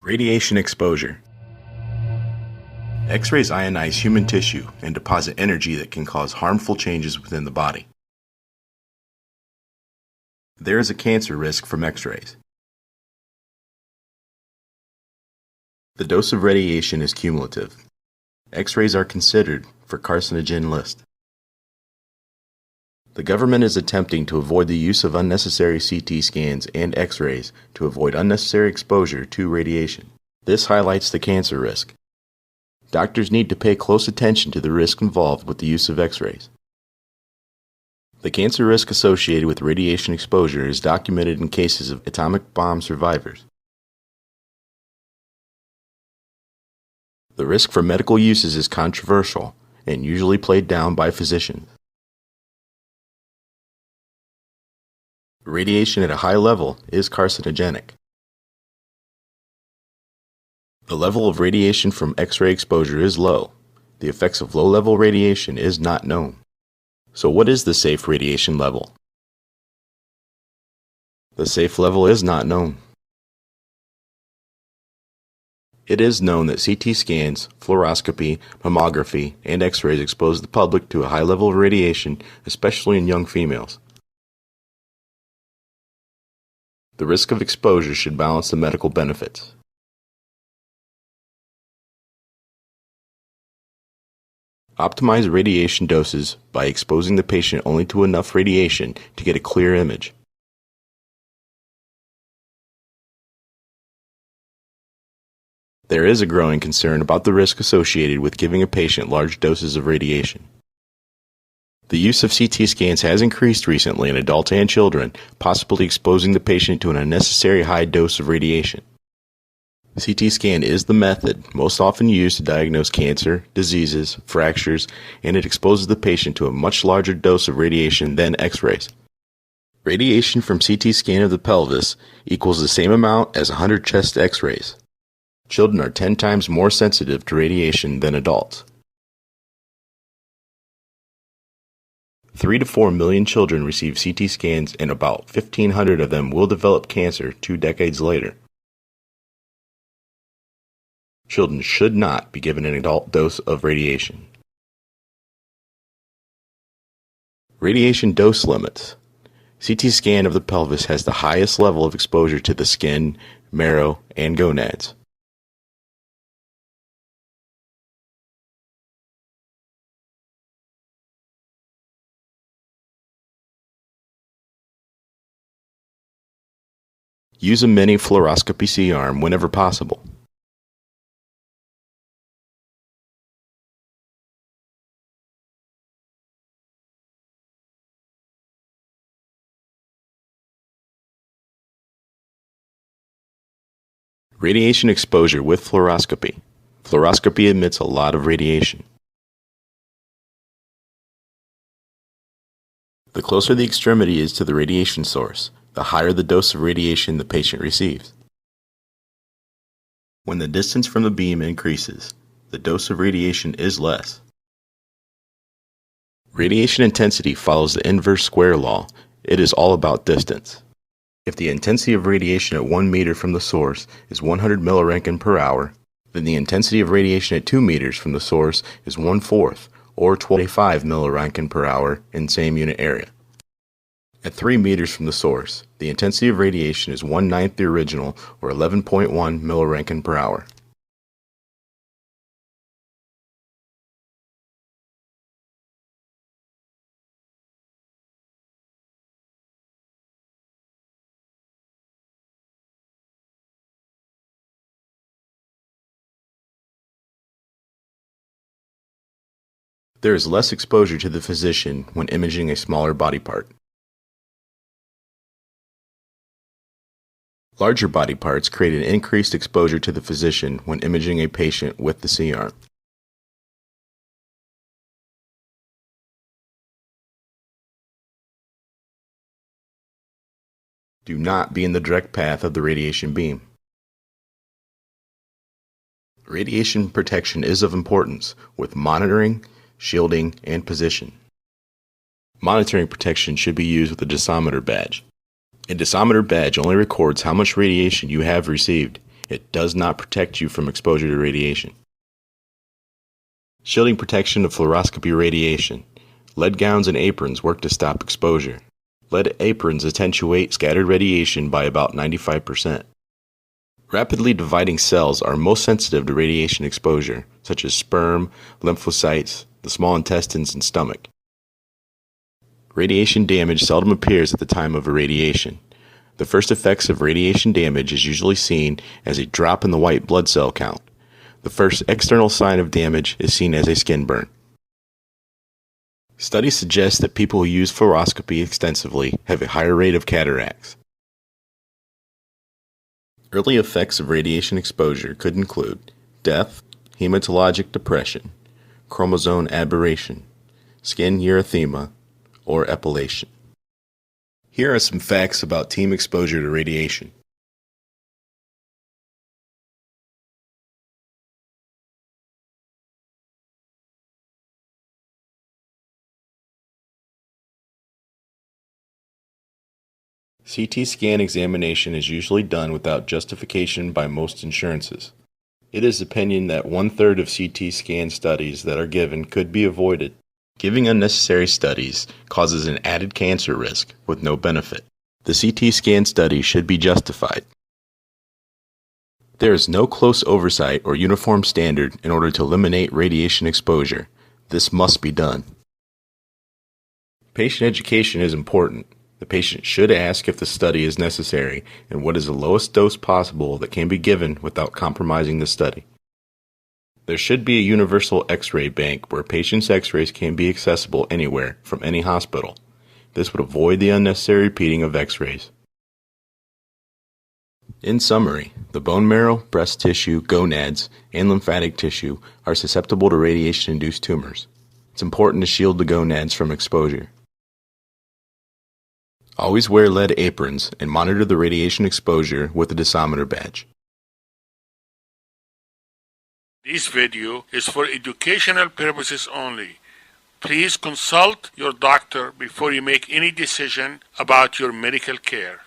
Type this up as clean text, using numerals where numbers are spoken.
Radiation exposure. X-rays ionize human tissue and deposit energy that can cause harmful changes within the body. There is a cancer risk from X-rays. The dose of radiation is cumulative. X-rays are considered for carcinogen list. The government is attempting to avoid the use of unnecessary CT scans and X-rays to avoid unnecessary exposure to radiation. This highlights the cancer risk. Doctors need to pay close attention to the risk involved with the use of X-rays. The cancer risk associated with radiation exposure is documented in cases of atomic bomb survivors. The risk for medical uses is controversial and usually played down by physicians. Radiation at a high level is carcinogenic. The level of radiation from X-ray exposure is low. The effects of low-level radiation is not known. So what is the safe radiation level? The safe level is not known. It is known that CT scans, fluoroscopy, mammography, and X-rays expose the public to a high level of radiation, especially in young females. The risk of exposure should balance the medical benefits. Optimize radiation doses by exposing the patient only to enough radiation to get a clear image. There is a growing concern about the risk associated with giving a patient large doses of radiation. The use of CT scans has increased recently in adults and children, possibly exposing the patient to an unnecessary high dose of radiation. CT scan is the method most often used to diagnose cancer, diseases, fractures, and it exposes the patient to a much larger dose of radiation than X-rays. Radiation from CT scan of the pelvis equals the same amount as 100 chest X-rays. Children are 10 times more sensitive to radiation than adults. 3 to 4 million children receive CT scans and about 1,500 of them will develop cancer 2 decades later. Children should not be given an adult dose of radiation. Radiation dose limits. CT scan of the pelvis has the highest level of exposure to the skin, marrow, and gonads. Use a mini fluoroscopy C-arm whenever possible. Radiation exposure with fluoroscopy. Fluoroscopy emits a lot of radiation. The closer the extremity is to the radiation source, the higher the dose of radiation the patient receives. When the distance from the beam increases, the dose of radiation is less. Radiation intensity follows the inverse square law. It is all about distance. If the intensity of radiation at 1 meter from the source is 100 milliroentgen per hour, then the intensity of radiation at 2 meters from the source is 1/4, or 25 milliroentgen per hour in same unit area. At 3 meters from the source, the intensity of radiation is 1/9 the original, or 11.1 milliroentgen per hour. There is less exposure to the physician when imaging a smaller body part. Larger body parts create an increased exposure to the physician when imaging a patient with the C-arm. Do not be in the direct path of the radiation beam. Radiation protection is of importance with monitoring, shielding, and position. Monitoring protection should be used with a dosimeter badge. A dosimeter badge only records how much radiation you have received. it does not protect you from exposure to radiation. Shielding protection of fluoroscopy radiation. Lead gowns and aprons work to stop exposure. Lead aprons attenuate scattered radiation by about 95%. Rapidly dividing cells are most sensitive to radiation exposure, such as sperm, lymphocytes, the small intestines, and stomach. Radiation damage seldom appears at the time of irradiation. The first effects of radiation damage is usually seen as a drop in the white blood cell count. The first external sign of damage is seen as a skin burn. Studies suggest that people who use fluoroscopy extensively have a higher rate of cataracts. Early effects of radiation exposure could include death, hematologic depression, chromosome aberration, skin erythema, or epilation. Here are some facts about team exposure to radiation. CT scan examination is usually done without justification by most insurances. It is opinion that 1/3 of CT scan studies that are given could be avoided. Giving unnecessary studies causes an added cancer risk with no benefit. The CT scan study should be justified. There is no close oversight or uniform standard in order to eliminate radiation exposure. This must be done. Patient education is important. The patient should ask if the study is necessary and what is the lowest dose possible that can be given without compromising the study. There should be a universal X-ray bank where patients' X-rays can be accessible anywhere from any hospital. This would avoid the unnecessary repeating of X-rays. In summary, the bone marrow, breast tissue, gonads, and lymphatic tissue are susceptible to radiation-induced tumors. It's important to shield the gonads from exposure. Always wear lead aprons and monitor the radiation exposure with a dosimeter badge. This video is for educational purposes only. Please consult your doctor before you make any decision about your medical care.